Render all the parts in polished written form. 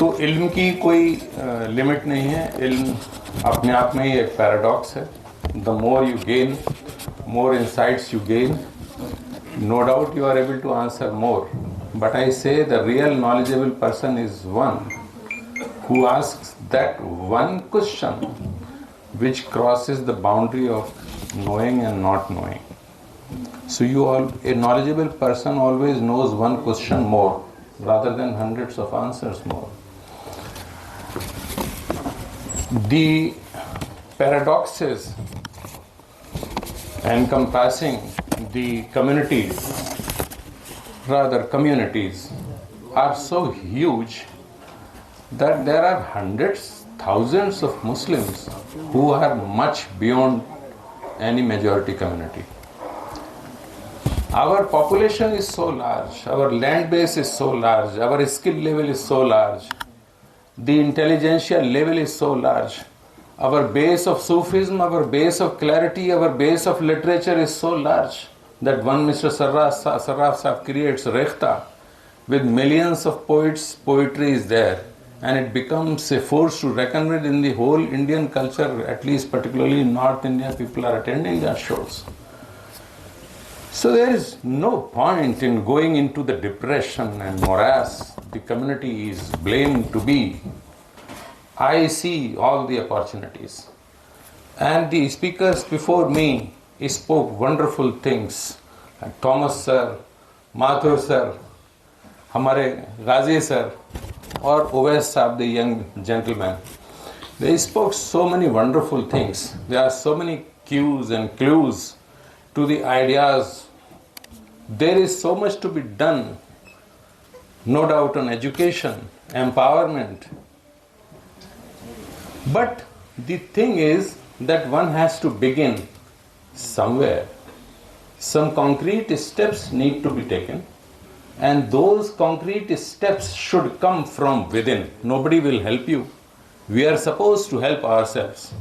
देखो, इल्म की कोई लिमिट नहीं है. इल्म अपने आप में ही एक पैराडॉक्स है. The more you gain, more insights you gain, no doubt you are able to answer more. But I say the real knowledgeable person is one who asks that one question which crosses the boundary of knowing and not knowing. So a knowledgeable person always knows one question more rather than hundreds of answers more. The paradoxes encompassing the communities are so huge that there are hundreds, thousands of Muslims who are much beyond any majority community. Our population is so large, our land base is so large, our skill level is so large, the intelligentsia level is so large. Our base of Sufism, our base of clarity, our base of literature is so large that one Mr. Sarraf Sahib creates Rekhta with millions of poets. Poetry is there, and it becomes a force to reckon with in the whole Indian culture. At least particularly in North India, people are attending their shows. So there is no point in going into the depression and morass the community is blamed to be. I see all the opportunities. And the speakers before me spoke wonderful things. Thomas sir, Madhu sir, हमारे Ghazi sir, और Uwais Saab, the young gentleman. They spoke so many wonderful things. There are so many cues and clues to the ideas. There is so much to be done, no doubt, on education, empowerment. But the thing is that one has to begin somewhere. Some concrete steps need to be taken, and those concrete steps should come from within. Nobody will help you. We are supposed to help ourselves.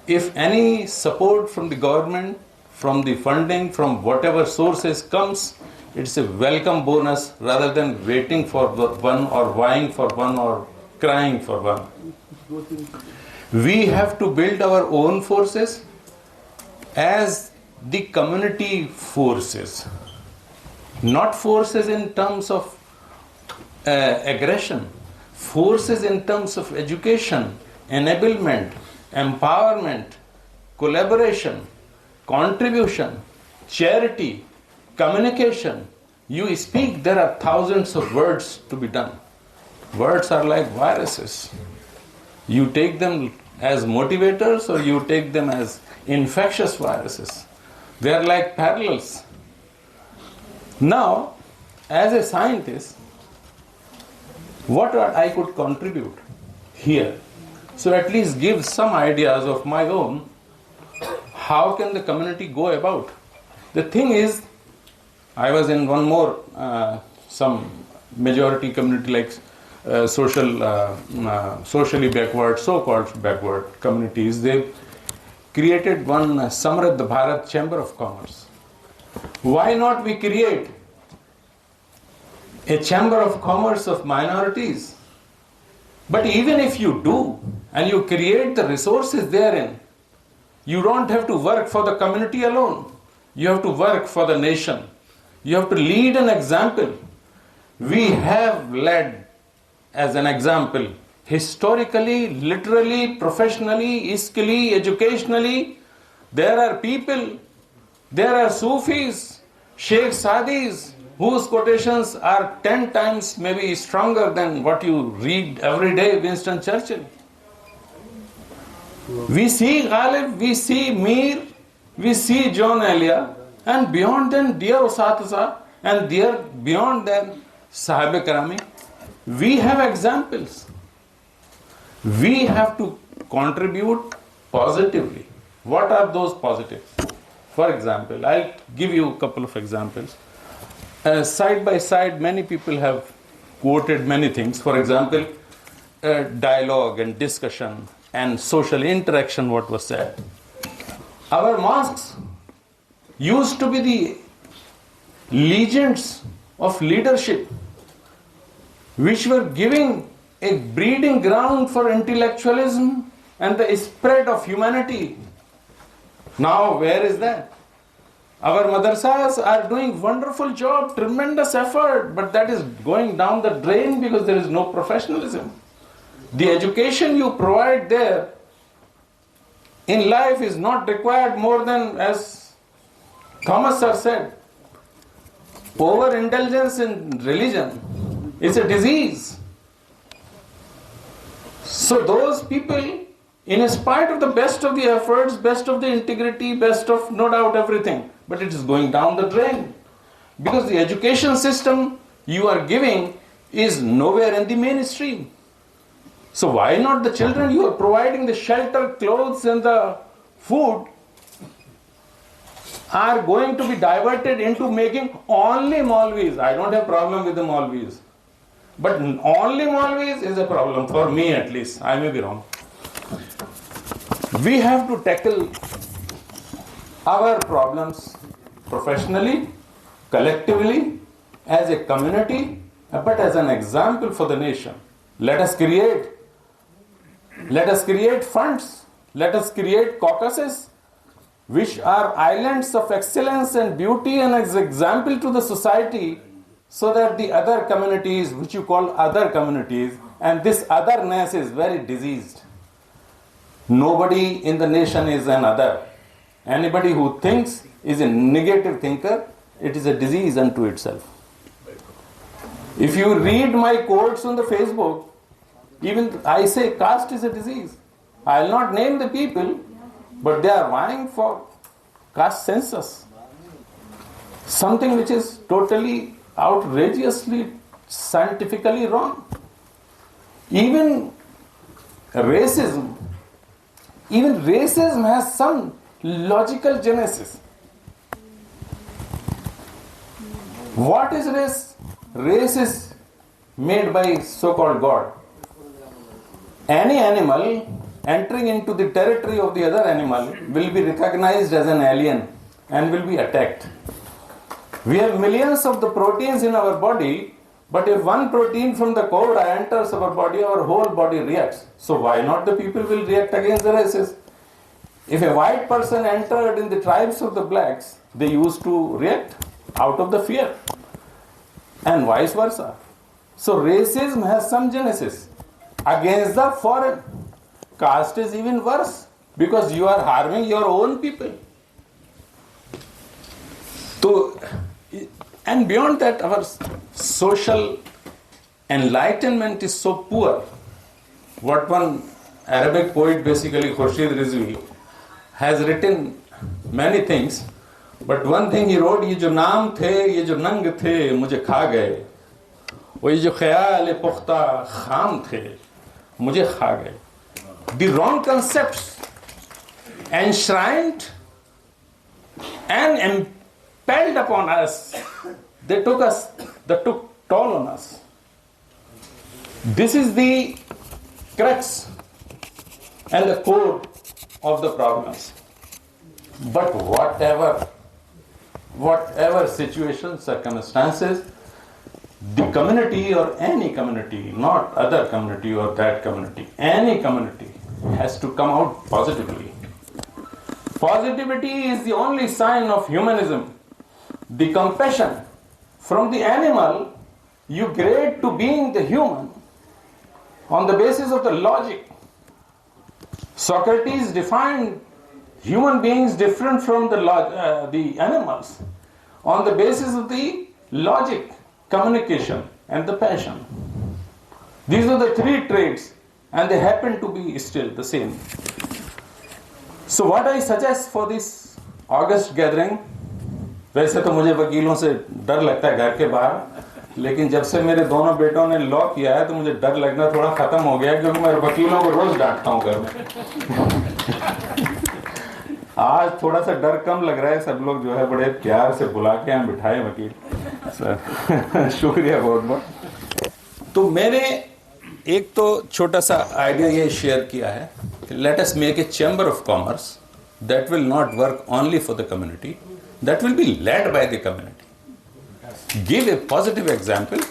If any support from the government, from the funding, from whatever sources comes, it's a welcome bonus rather than waiting for one or vying for one or crying for one. We have to build our own forces as the community forces, not forces in terms of aggression, forces in terms of education, enablement, empowerment, collaboration, contribution, charity, communication. You speak, there are thousands of words to be done. Words are like viruses. You take them as motivators or you take them as infectious viruses. They are like parallels. Now, as a scientist, what I could contribute here? So at least give some ideas of my own. How can the community go about? The thing is, I was in one more, some majority community like socially backward, so-called backward communities. They created one Samriddh Bharat Chamber of Commerce. Why not we create a Chamber of Commerce of minorities? But even if you do, and you create the resources therein, you don't have to work for the community alone. You have to work for the nation. You have to lead an example. We have led as an example, historically, literally, professionally, skillfully, educationally. There are people, there are Sufis, Sheikh Sadis, whose quotations are 10 times maybe stronger than what you read every day, Winston Churchill. We see Ghalib, we see Mir, we see John Elia, and beyond them, dear Usatiza, and beyond them, Sahib Karami. We have examples. We have to contribute positively. What are those positives? For example, I'll give you a couple of examples. Side by side, many people have quoted many things. For example, dialogue and discussion and social interaction, what was said. Our mosques used to be the legions of leadership which were giving a breeding ground for intellectualism and the spread of humanity. Now, where is that? Our madrasas are doing wonderful job, tremendous effort, but that is going down the drain because there is no professionalism. The education you provide there in life is not required more than, as Thomas Sir said, overindulgence in religion is a disease. So those people, in spite of the best of the efforts, best of the integrity, best of no doubt everything, but it is going down the drain. Because the education system you are giving is nowhere in the mainstream. So why not the children? You are providing the shelter, clothes and the food are going to be diverted into making only Maulvis. I don't have problem with the Maulvis. But only Maulvis is a problem, for me at least. I may be wrong. We have to tackle our problems professionally, collectively, as a community, but as an example for the nation. Let us create funds, let us create caucuses, which are islands of excellence and beauty and as example to the society, so that the other communities, which you call other communities, and this otherness is very diseased. Nobody in the nation is an other. Anybody who thinks is a negative thinker. It is a disease unto itself. If you read my quotes on the Facebook, even I say caste is a disease. I will not name the people, but they are vying for caste census. Something which is totally outrageously scientifically wrong. Even racism has some logical genesis. What is race? Race is made by so-called God. Any animal entering into the territory of the other animal will be recognized as an alien and will be attacked. We have millions of the proteins in our body, but if one protein from the cobra enters our body, our whole body reacts. So why not the people will react against the races? If a white person entered in the tribes of the blacks, they used to react out of the fear, and vice versa. So racism has some genesis against the foreign. Caste is even worse because you are harming your own people. So, and beyond that, our social enlightenment is so poor. What one Arabic poet, basically Khurshid Rizvi, has written many things, but one thing he wrote, ये जो नाम थे, ये जो नंग थे, मुझे खा गए. वो ये जो ख्याल पुख्ता खाम थे, मुझे खा गए. The wrong concepts enshrined and impelled upon us, they took toll on us. This is the crux and the core of the problems. But whatever situation, circumstances, the community or any community, not other community or that community, any community has to come out positively. Positivity is the only sign of humanism. The compassion from the animal, you grade to being the human on the basis of the logic. Socrates defined human beings different from the animals on the basis of the logic, communication and the passion. These are the three traits and they happen to be still the same. So what I suggest for this August gathering, वैसे तो मुझे वकीलों से डर लगता है घर के बाहर, लेकिन जब से मेरे दोनों बेटों ने लॉ किया है तो मुझे डर लगना थोड़ा खत्म हो गया, क्योंकि मैं वकीलों को रोज डांटता हूँ घर में. आज थोड़ा सा डर कम लग रहा है. सब लोग जो है बड़े प्यार से बुला के हम बिठाए वकील सर. शुक्रिया बहुत बहुत. तो मैंने एक तो छोटा सा आइडिया ये शेयर किया है, let us make a chamber of commerce that will not work only for the community, that will be led by the community. Give a positive example.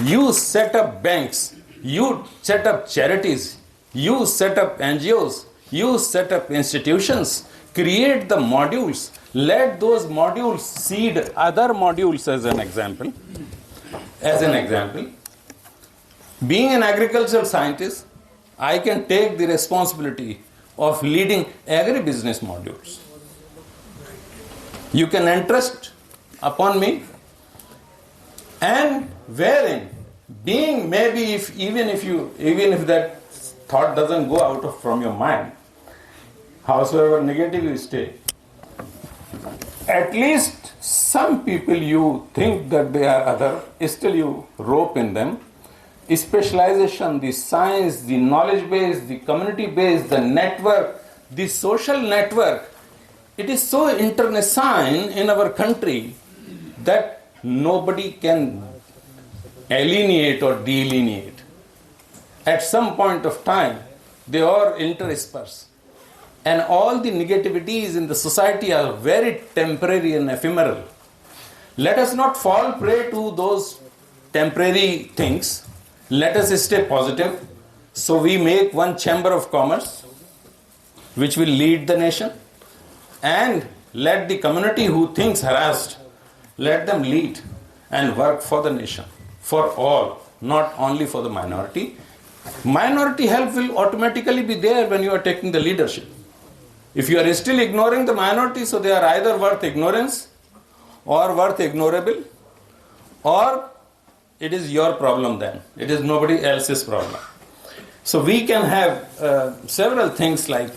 You set up banks You set up charities, you set up NGOs, you set up institutions, create the modules, let those modules seed other modules as an example. Being an agricultural scientist, I can take the responsibility of leading agribusiness modules. You can entrust upon me, and wherein being maybe even if that thought doesn't go out from your mind, howsoever negative you stay, at least some people you think that they are other, still you rope in them. Specialization, the science, the knowledge base, the community base, the network, the social network, it is so internecine in our country that nobody can alienate or delineate. At some point of time, they are interspersed. And all the negativities in the society are very temporary and ephemeral. Let us not fall prey to those temporary things. Let us stay positive. So we make one chamber of commerce which will lead the nation, and let the community who thinks harassed, let them lead and work for the nation, for all, not only for the minority. Minority help will automatically be there when you are taking the leadership. If you are still ignoring the minority, so they are either worth ignorance or worth ignorable, or it is your problem then. It is nobody else's problem. So we can have several things like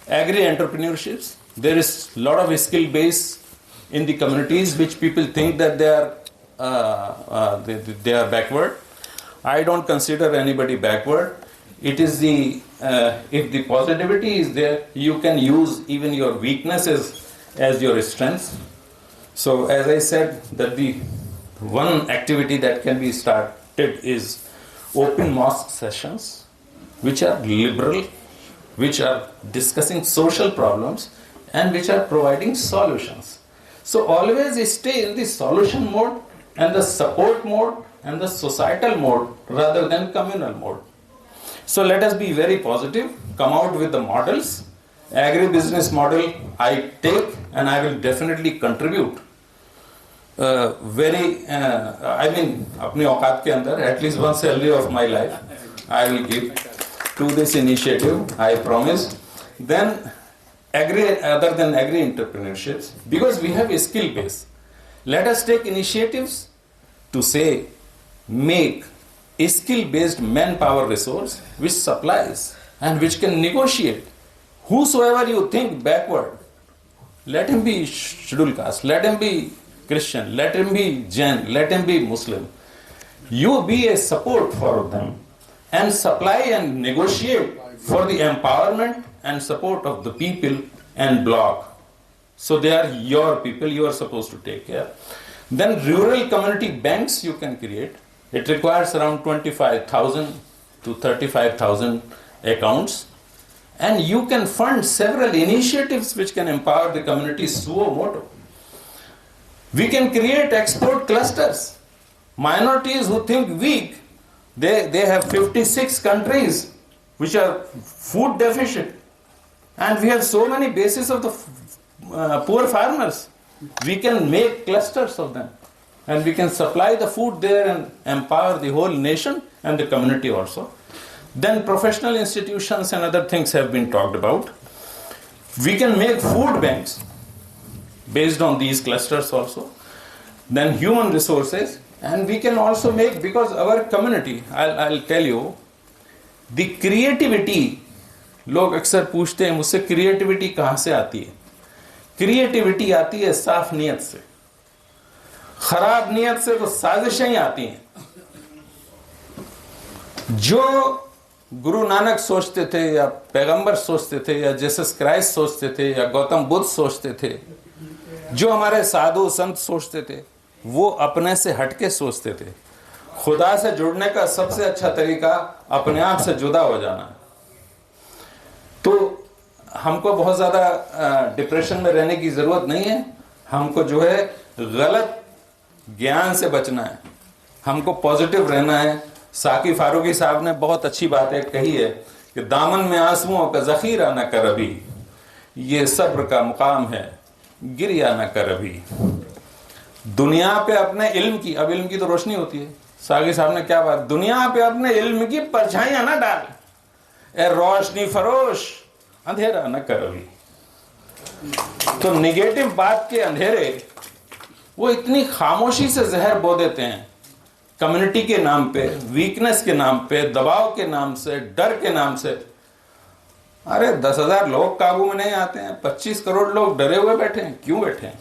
agri-entrepreneurships. There is a lot of skill base in the communities which people think that they are backward. I don't consider anybody backward. It is if the positivity is there, you can use even your weaknesses as your strengths. So as I said, that the one activity that can be started is open mosque sessions, which are liberal, which are discussing social problems, and which are providing solutions. So always stay in the solution mode and the support mode and the societal mode rather than communal mode. So let us be very positive, come out with the models. Agribusiness model I take, and I will definitely contribute. अपनी औकात के अंदर at least one salary of my life I will give to this initiative, I promise. Then other than agri entrepreneurships, because we have a skill base, let us take initiatives to say make a skill-based manpower resource which supplies and which can negotiate. Whosoever you think backward, let him be scheduled caste, let him be Christian, let him be Jain, let him be Muslim. You be a support for them and supply and negotiate for the empowerment and support of the people and block. So they are your people, you are supposed to take care. Then rural community banks you can create. It requires around 25,000 to 35,000 accounts. And you can fund several initiatives which can empower the community suo moto. We can create export clusters. Minorities who think weak, they have 56 countries which are food deficient. And we have so many bases of the poor farmers. We can make clusters of them. And we can supply the food there and empower the whole nation and the community also. Then professional institutions and other things have been talked about. We can make food banks based on these clusters also. Then human resources. And we can also make, because our community, I'll tell you, the creativity, लोग अक्सर पूछते हैं मुझसे creativity कहाँ से आती है? Creativity आती है साफ नियत से. खराब नियत से तो साजिशें ही आती हैं. जो गुरु नानक सोचते थे या पैगंबर सोचते थे या जीसस क्राइस्ट सोचते थे या गौतम बुद्ध सोचते थे, जो हमारे साधु संत सोचते थे, वो अपने से हटके सोचते थे. खुदा से जुड़ने का सबसे अच्छा तरीका अपने आप से जुदा हो जाना है. तो हमको बहुत ज़्यादा डिप्रेशन में रहने की ज़रूरत नहीं है. हमको जो है गलत ज्ञान से बचना है. हमको पॉजिटिव रहना है. ساقی فاروقی صاحب نے بہت اچھی بات ایک کہی ہے کہ دامن میں آنسوؤں کا ذخیرہ نہ کر ابھی، یہ صبر کا مقام ہے، گریا نہ کر ابھی۔ دنیا پہ اپنے علم کی، اب علم کی تو روشنی ہوتی ہے، ساقی صاحب نے کیا بات، دنیا پہ اپنے علم کی پرچھائیاں نہ ڈال، اے روشنی فروش اندھیرا نہ کر ابھی۔ تو نگیٹو بات کے اندھیرے وہ اتنی خاموشی سے زہر بو دیتے ہیں، کمیونٹی کے نام پہ، ویکنس کے نام پہ، دباؤ کے نام سے، ڈر کے نام سے۔ ارے 10,000 لوگ قابو میں نہیں آتے ہیں، 25 کروڑ لوگ ڈرے ہوئے بیٹھے ہیں، کیوں بیٹھے ہیں؟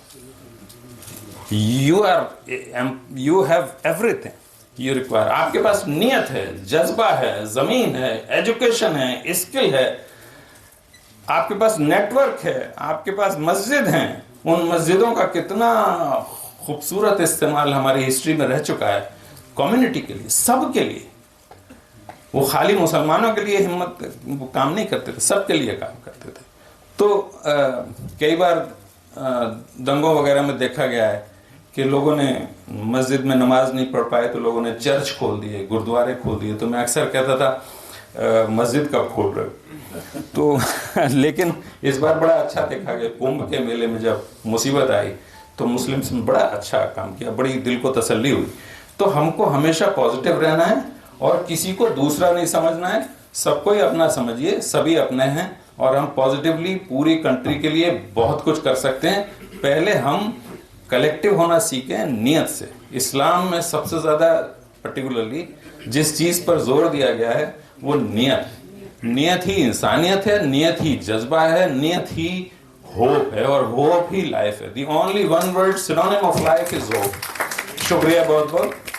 you have everything you require۔ آپ کے پاس نیت ہے، جذبہ ہے، زمین ہے، ایجوکیشن ہے، اسکل ہے، آپ کے پاس نیٹ ورک ہے، آپ کے پاس مسجد ہیں۔ ان مسجدوں کا کتنا خوبصورت استعمال ہماری ہسٹری میں رہ چکا ہے، کمیونٹی کے لیے، سب کے لیے۔ وہ خالی مسلمانوں کے لیے ہمت وہ کام نہیں کرتے تھے، سب کے لیے کام کرتے تھے۔ تو کئی بار دنگوں وغیرہ میں دیکھا گیا ہے کہ لوگوں نے مسجد میں نماز نہیں پڑھ پائے تو لوگوں نے چرچ کھول دیے، گردوارے کھول دیے۔ تو میں اکثر کہتا تھا مسجد کب کھول رہے؟ تو لیکن اس بار بڑا اچھا دیکھا گیا، کنبھ کے میلے میں جب مصیبت آئی تو مسلمس نے بڑا اچھا کام کیا، بڑی دل کو تسلی ہوئی۔ تو ہم کو ہمیشہ پازیٹیو رہنا ہے اور کسی کو دوسرا نہیں سمجھنا ہے، سب کو ہی اپنا سمجھیے، سبھی اپنے ہیں، اور ہم پازیٹیولی پوری کنٹری کے لیے بہت کچھ کر سکتے ہیں۔ پہلے ہم کلیکٹیو ہونا سیکھیں نیت سے۔ اسلام میں سب سے زیادہ پرٹیکولرلی جس چیز پر زور دیا گیا ہے وہ نیت، نیت ہی انسانیت ہے، نیت ہی جذبہ ہے، نیت ہی ہوپ ہے، اور ہوپ ہی لائف ہے۔ The only one word synonym of life is hope. شکریہ بہت بہت۔